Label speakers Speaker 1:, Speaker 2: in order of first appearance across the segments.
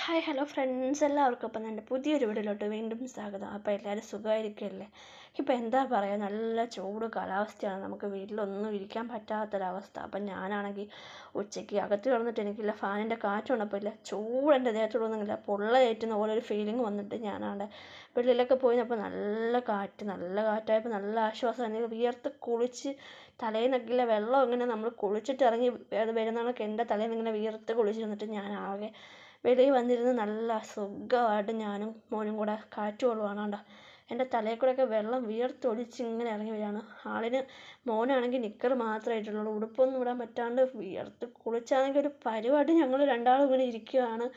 Speaker 1: Hi hello friends എല്ലാവർക്കും അപ്പം എൻ്റെ പുതിയൊരു വീഡിയോയിലോട്ട് വീണ്ടും സ്വാഗതം. അപ്പോൾ എല്ലാവരും സുഖമായിരിക്കുമല്ലേ? ഇപ്പോൾ എന്താ പറയുക, നല്ല ചൂട് കാലാവസ്ഥയാണ്. നമുക്ക് വീട്ടിലൊന്നും ഇരിക്കാൻ പറ്റാത്തൊരവസ്ഥ. അപ്പം ഞാനാണെങ്കിൽ ഉച്ചയ്ക്ക് അകത്ത് കിടന്നിട്ട് എനിക്കില്ല, ഫാനിൻ്റെ കാറ്റുണ്ടപ്പോൾ ഇല്ല, ചൂട് എൻ്റെ ദേഹത്തോടൊന്നുമില്ല, പൊള്ളയേറ്റുന്ന പോലെ ഒരു ഫീലിംഗ് വന്നിട്ട് ഞാനാണ്ട് വെളിയിലൊക്കെ പോയിരുന്നപ്പോൾ നല്ല കാറ്റായപ്പോൾ നല്ല ആശ്വാസം. എനിക്ക് വിയർത്ത് കുളിച്ച് തലേന്നൊക്കെ വെള്ളം ഇങ്ങനെ നമ്മൾ കുളിച്ചിട്ട് ഇറങ്ങി അത് വരുന്നതൊക്കെ എൻ്റെ തലേന്ന് ഇങ്ങനെ വിയർത്ത് കുളിച്ചിരുന്നിട്ട് ഞാനാകെ വെളിയിൽ വന്നിരുന്ന് നല്ല സുഖമായിട്ട് ഞാനും മോനും കൂടെ കാറ്റ് കൊള്ളുവാണ് കണ്ടോ. എൻ്റെ തലയിൽ കൂടെയൊക്കെ വെള്ളം വിയർത്തൊലിച്ച് ഇങ്ങനെ ഇറങ്ങി വരികയാണ്. മോനാണെങ്കിൽ നിക്കർ മാത്രമേ ഇട്ടിട്ടുള്ളൂ, ഉടുപ്പൊന്നും ഇടാൻ പറ്റാണ്ട് വിയർത്ത് കുളിച്ചാണെങ്കിൽ ഒരു പരിപാടി. ഞങ്ങൾ രണ്ടാളും ഇങ്ങനെ ഇരിക്കുകയാണ്.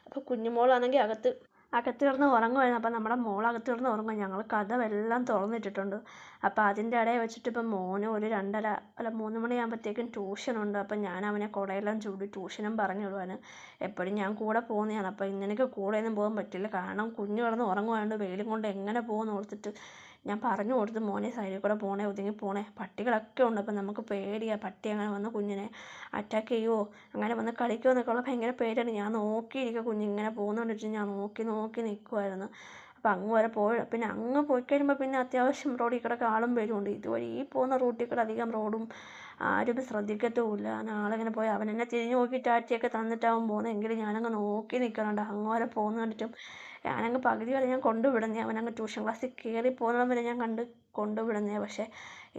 Speaker 1: അപ്പോൾ കുഞ്ഞുമോളാണെങ്കിൽ അകത്ത് കിടന്ന് ഉറങ്ങുമായിരുന്നു. അപ്പം നമ്മുടെ മോളകത്ത് കിടന്ന് ഉറങ്ങും. ഞങ്ങൾ കതവെല്ലാം തുറന്നിട്ടിട്ടുണ്ട്. അപ്പോൾ അതിൻ്റെ ഇടയിൽ വെച്ചിട്ട് ഇപ്പം മോന് ഒരു 3 മണിയാകുമ്പോഴത്തേക്കും ട്യൂഷനുണ്ട്. അപ്പം ഞാൻ അവനെ കുടയെല്ലാം ചൂടി ട്യൂഷനും പറഞ്ഞു വിടുവാണ്. എപ്പോഴും ഞാൻ കൂടെ പോകുന്നതാണ്. അപ്പോൾ ഇന്നെനിക്ക് കൂടെയൊന്നും പോകാൻ പറ്റില്ല, കാരണം കുഞ്ഞ് കിടന്ന് ഉറങ്ങുവാണ്ട് വെയിലും കൊണ്ട് എങ്ങനെ പോകുമെന്ന് ഓർത്തിട്ട് ഞാൻ പറഞ്ഞു കൊടുത്ത്, മോനെ സൈഡിൽ കൂടെ പോണേ, ഒതുങ്ങി പോണേ, പട്ടികളൊക്കെ ഉണ്ട്. അപ്പം നമുക്ക് പേടിയാണ്, പട്ടി അങ്ങനെ വന്ന് കുഞ്ഞിനെ അറ്റാക്ക് ചെയ്യുമോ, അങ്ങനെ വന്ന് കളിക്കുമോ എന്നൊക്കെ ഉള്ള ഭയങ്കര പേടിയാണ്. ഞാൻ നോക്കിയിരിക്കുക, കുഞ്ഞിങ്ങനെ പോകുന്നതുകൊണ്ട് വെച്ച് ഞാൻ നോക്കി നിൽക്കുമായിരുന്നു. അപ്പം അങ്ങ് വരെ പോയി, പിന്നെ അങ്ങ് പോയി കഴിയുമ്പോൾ പിന്നെ അത്യാവശ്യം റോഡിൽ കൂടെ ആളും വരുമുണ്ട്. ഇതുവഴി ഈ പോകുന്ന റൂട്ടിൽ കൂടെ അധികം റോഡും ആരും ശ്രദ്ധിക്കത്തുമില്ല. ആളിങ്ങനെ പോയി അവനെന്നെ തിരിഞ്ഞ് നോക്കി ടാറ്റയൊക്കെ തന്നിട്ടാവും പോകുന്നത്. എങ്കിലും ഞാനങ്ങ് നോക്കി നിൽക്കണുണ്ട്. അങ്ങ് വരെ പോകുന്ന കണ്ടിട്ടും ഞാനങ്ങ് പകുതി വരെ ഞാൻ കൊണ്ടുവിടുന്നേ. അവനങ്ങ് ട്യൂഷൻ ക്ലാസ്സിൽ കയറി പോകുന്നിടം വരെ ഞാൻ കൊണ്ടുവിടുന്നേ. പക്ഷേ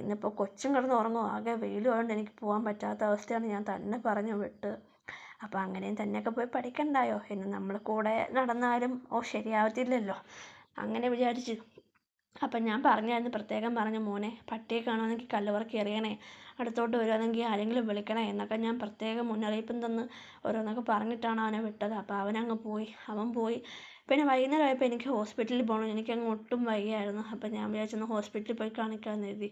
Speaker 1: ഇന്നിപ്പോൾ കൊച്ചും കിടന്ന് ഉറങ്ങും, ആകെ വെയിലും ആയതുകൊണ്ട് എനിക്ക് പോകാൻ പറ്റാത്ത അവസ്ഥയാണ്. ഞാൻ തന്നെ പറഞ്ഞു വിട്ട്. അപ്പോൾ അങ്ങനെയും തന്നെയൊക്കെ പോയി പഠിക്കണ്ടായോ എന്ന് നമ്മൾ കൂടെ നടന്നാലും ശരിയാവത്തില്ലല്ലോ, അങ്ങനെ വിചാരിച്ചു. അപ്പം ഞാൻ പറഞ്ഞായിരുന്നു, പ്രത്യേകം പറഞ്ഞു, മോനെ പട്ടിയെ കാണുവാണെങ്കിൽ കല്ലുപുറക്കി എറിയണേ, അടുത്തോട്ട് വരുവാണെങ്കിൽ ആരെങ്കിലും വിളിക്കണേ എന്നൊക്കെ ഞാൻ പ്രത്യേകം മുന്നറിയിപ്പും തന്ന് ഓരോന്നൊക്കെ പറഞ്ഞിട്ടാണ് അവനെ വിട്ടത്. അപ്പോൾ അവൻ പോയി. പിന്നെ വൈകുന്നേരം ആയപ്പോൾ എനിക്ക് ഹോസ്പിറ്റലിൽ പോകണം. എനിക്കങ്ങ് ഒട്ടും വയ്യായിരുന്നു. അപ്പം ഞാൻ വിചാരിച്ചൊന്ന് ഹോസ്പിറ്റലിൽ പോയി കാണിക്കാമെന്ന് കരുതി.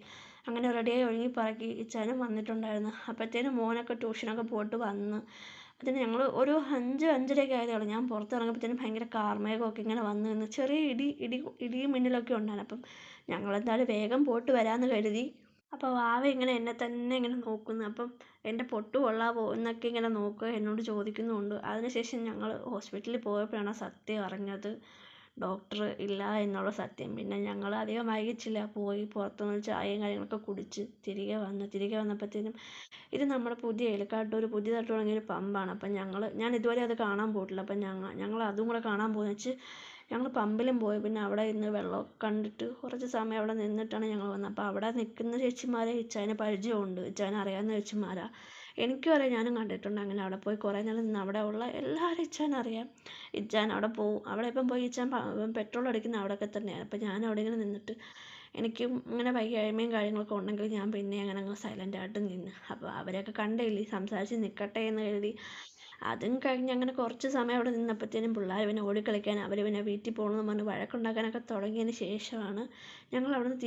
Speaker 1: അങ്ങനെ റെഡിയായി ഒരുങ്ങി പറക്കി ഇച്ചാനും വന്നിട്ടുണ്ടായിരുന്നു. അപ്പോഴത്തേനും മോനൊക്കെ ട്യൂഷനൊക്കെ പോയിട്ട് വന്ന് അതിന് ഞങ്ങൾ ഒരു 5-5:30 ആയതേ ഉള്ളൂ. ഞാൻ പുറത്തിറങ്ങുമ്പോഴത്തേനും ഭയങ്കര കാർമേഘമൊക്കെ ഇങ്ങനെ വന്ന് നിന്ന് ചെറിയ ഇടിയും മിന്നലൊക്കെ ഉണ്ടായിരുന്നു. അപ്പം ഞങ്ങളെന്തായാലും വേഗം പോയിട്ട് വരാമെന്ന് കരുതി. അപ്പോൾ വാവ ഇങ്ങനെ എന്നെ തന്നെ ഇങ്ങനെ നോക്കുന്നു. അപ്പം എൻ്റെ പൊട്ട് കൊള്ളാവോ എന്നൊക്കെ ഇങ്ങനെ നോക്കുക, എന്നോട് ചോദിക്കുന്നുമുണ്ട്. അതിനുശേഷം ഞങ്ങൾ ഹോസ്പിറ്റലിൽ പോയപ്പോഴാണ് സത്യം അറിഞ്ഞത്, ഡോക്ടർ ഇല്ല എന്നുള്ള സത്യം. പിന്നെ ഞങ്ങൾ അധികം വൈകിച്ചില്ല, പോയി പുറത്തുനിന്ന് ചായയും കാര്യങ്ങളൊക്കെ കുടിച്ച് തിരികെ വന്നപ്പോഴത്തേനും ഇത് നമ്മുടെ പുതിയതായിട്ട് തുടങ്ങിയൊരു പമ്പാണ്. അപ്പം ഞാൻ ഇതുവരെ അത് കാണാൻ പോയിട്ടില്ല. അപ്പം ഞങ്ങൾ അതും കൂടെ കാണാൻ പോകുന്ന വെച്ച് ഞങ്ങൾ പമ്പിലും പോയി. പിന്നെ അവിടെ ഇന്ന് വെള്ളമൊക്കെ കണ്ടിട്ട് കുറച്ച് സമയം അവിടെ നിന്നിട്ടാണ് ഞങ്ങൾ വന്നത്. അപ്പോൾ അവിടെ നിൽക്കുന്ന ചേച്ചിമാരെ ഇച്ചായന് പരിചയമുണ്ട്, ഇച്ചായനെ അറിയാവുന്ന ചേച്ചിമാരാണ്. എനിക്കും അറിയാം, ഞാനും കണ്ടിട്ടുണ്ട്. അങ്ങനെ അവിടെ പോയി കുറേ നേരം നിന്ന് അവിടെ ഉള്ള എല്ലാവരും ഇച്ചായനറിയാം. ഇച്ചായൻ അവിടെ പോവും. അവിടെ ഇപ്പം പോയി ഇച്ചായൻ പെട്രോൾ അടിക്കുന്ന അവിടെയൊക്കെ തന്നെയാണ്. അപ്പം ഞാൻ അവിടെ ഇങ്ങനെ നിന്നിട്ട് എനിക്കും ഇങ്ങനെ വയ്യായ്മയും കാര്യങ്ങളൊക്കെ ഉണ്ടെങ്കിൽ ഞാൻ പിന്നെ അങ്ങനെ അങ്ങ് സൈലൻ്റായിട്ട് നിന്ന്. അപ്പോൾ അവരെയൊക്കെ കണ്ടില്ലേ, സംസാരിച്ച് നിൽക്കട്ടെ എന്ന് കരുതി. അതും കഴിഞ്ഞ് അങ്ങനെ കുറച്ച് സമയം അവിടെ നിന്നപ്പോഴത്തേനും പിള്ളേർ പിന്നെ ഓടിക്കളിക്കാൻ അവർ പിന്നെ വീട്ടിൽ പോകണമെന്ന് പറഞ്ഞ് വഴക്കുണ്ടാക്കാനൊക്കെ തുടങ്ങിയതിന് ശേഷമാണ് ഞങ്ങൾ അവിടെ നിന്ന്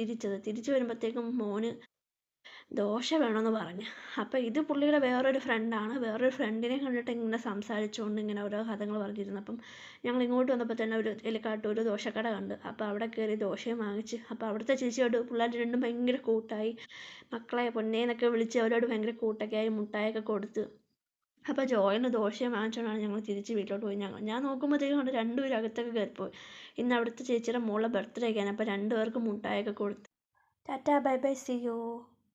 Speaker 1: തിരിച്ചു വരുമ്പോഴത്തേക്കും മോന് ദോശ വേണമെന്ന് പറഞ്ഞു. അപ്പോൾ ഇത് പുള്ളിയുടെ വേറൊരു ഫ്രണ്ടിനെ കണ്ടിട്ട് ഇങ്ങനെ സംസാരിച്ചുകൊണ്ട് ഇങ്ങനെ ഓരോ കഥകൾ പറഞ്ഞിരുന്നു. അപ്പം ഞങ്ങൾ ഇങ്ങോട്ട് വന്നപ്പോൾ തന്നെ ഒരു ഒരു ദോശക്കട കണ്ട്. അപ്പോൾ അവിടെ കയറി ദോശയും വാങ്ങിച്ച്. അപ്പോൾ അവിടുത്തെ ചേച്ചിയോട് പിള്ളേർ രണ്ടും ഭയങ്കര കൂട്ടായി, മക്കളെ പൊന്നേന്നൊക്കെ വിളിച്ച് അവരോട് ഭയങ്കര കൂട്ടൊക്കെ ആയി, മുട്ടായൊക്കെ കൊടുത്ത്. അപ്പോൾ ജോയിന് ദോശയും വാങ്ങിച്ചുകൊണ്ടാണ് ഞങ്ങൾ തിരിച്ച് വീട്ടിലോട്ട് പോയി. ഞാൻ നോക്കുമ്പോഴത്തേക്കും കൊണ്ട് രണ്ടുപേരും അകത്തൊക്കെ കയറിപ്പോയി. ഇന്ന് അവിടുത്തെ ചേച്ചിയുടെ മോളുടെ ബർത്ത്ഡേ ഒക്കെയാണ്. അപ്പോൾ രണ്ടുപേർക്കും മുട്ടായൊക്കെ കൊടുത്ത് tata bye bye see U.